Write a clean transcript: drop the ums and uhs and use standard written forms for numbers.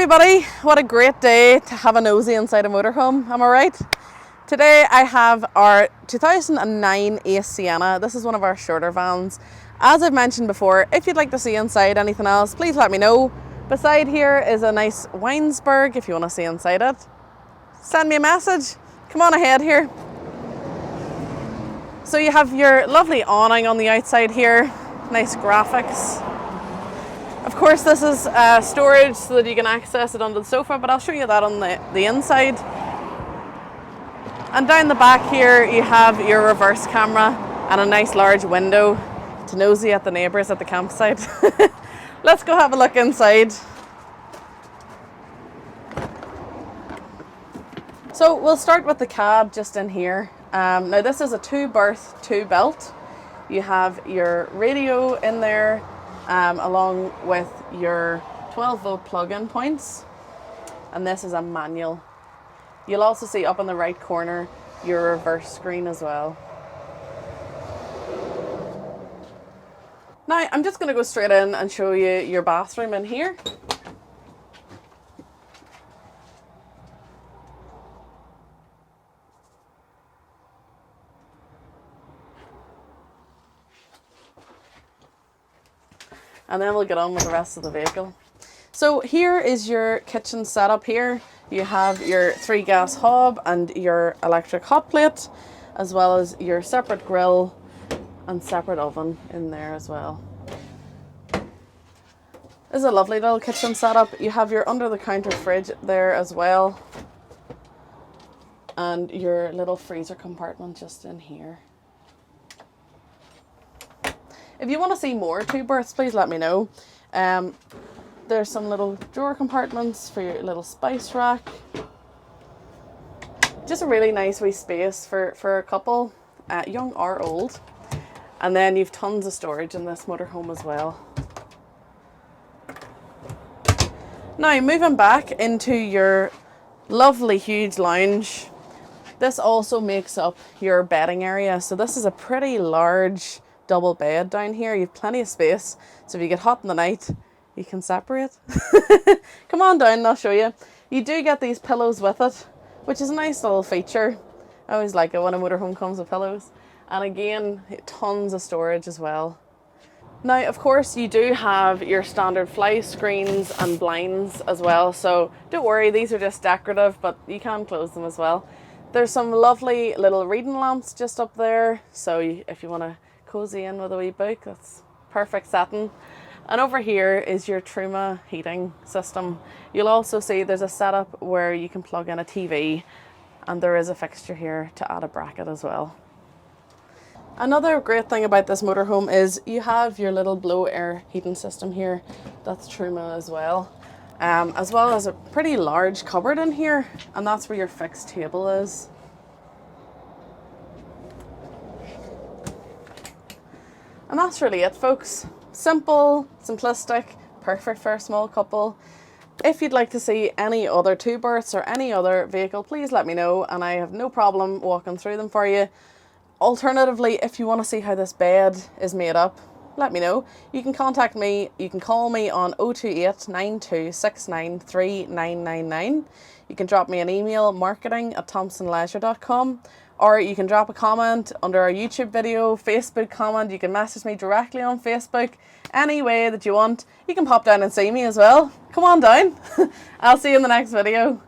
everybody, what a great day to have a nosy inside a motorhome, am I right? Today I have our 2009 Ace Siena. This is one of our shorter vans. As I've mentioned before, if you'd like to see inside anything else, please let me know. Beside here is a nice Weinsberg if you want to see inside it. Send me a message, come on ahead here. So you have your lovely awning on the outside here, nice graphics. Of course this is storage so that you can access it under the sofa, but I'll show you that on the inside. And down the back here you have your reverse camera and a nice large window to nosy at the neighbours at the campsite. Let's go have a look inside. So we'll start with the cab just in here. Now this is a 2-berth, 2-belt. You have your radio in there, along with your 12-volt plug-in points, and this is a manual. You'll also see up in the right corner your reverse screen as well. Now I'm just going to go straight in and show you your bathroom in here. And then we'll get on with the rest of the vehicle. So here is your kitchen setup here. You have your 3-gas hob and your electric hot plate, as well as your separate grill and separate oven in there as well. This is a lovely little kitchen setup. You have your under the counter fridge there as well, and your little freezer compartment just in here. If you want to see more 2-berths, please let me know. There's some little drawer compartments for your little spice rack. Just a really nice wee space for a couple, young or old. And then you've tons of storage in this motorhome as well. Now moving back into your lovely huge lounge. This also makes up your bedding area. So this is a pretty large double bed down here. You've plenty of space, so if you get hot in the night you can separate. Come on down and I'll show you. You do get these pillows with it, which is a nice little feature. I always like it when a motorhome comes with pillows. And again, tons of storage as well. Now of course you do have your standard fly screens and blinds as well, so don't worry, these are just decorative, but you can close them as well. There's some lovely little reading lamps just up there, so if you want to cozy in with a wee book, that's perfect setting. And over here is your Truma heating system. You'll also see there's a setup where you can plug in a TV, and there is a fixture here to add a bracket as well. Another great thing about this motorhome is you have your little blow air heating system here. That's Truma as well as a pretty large cupboard in here, and that's where your fixed table is. And that's really it, folks. Simple, simplistic, perfect for a small couple. If you'd like to see any other 2-berths or any other vehicle, please let me know, and I have no problem walking through them for you. Alternatively, if you want to see how this bed is made up, let me know. You can contact me, you can call me on 028 9269 3999. You can drop me an email, marketing@thompsonleisure.com, or you can drop a comment under our YouTube video, Facebook comment. You can message me directly on Facebook, any way that you want. You can pop down and see me as well. Come on down. I'll see you in the next video.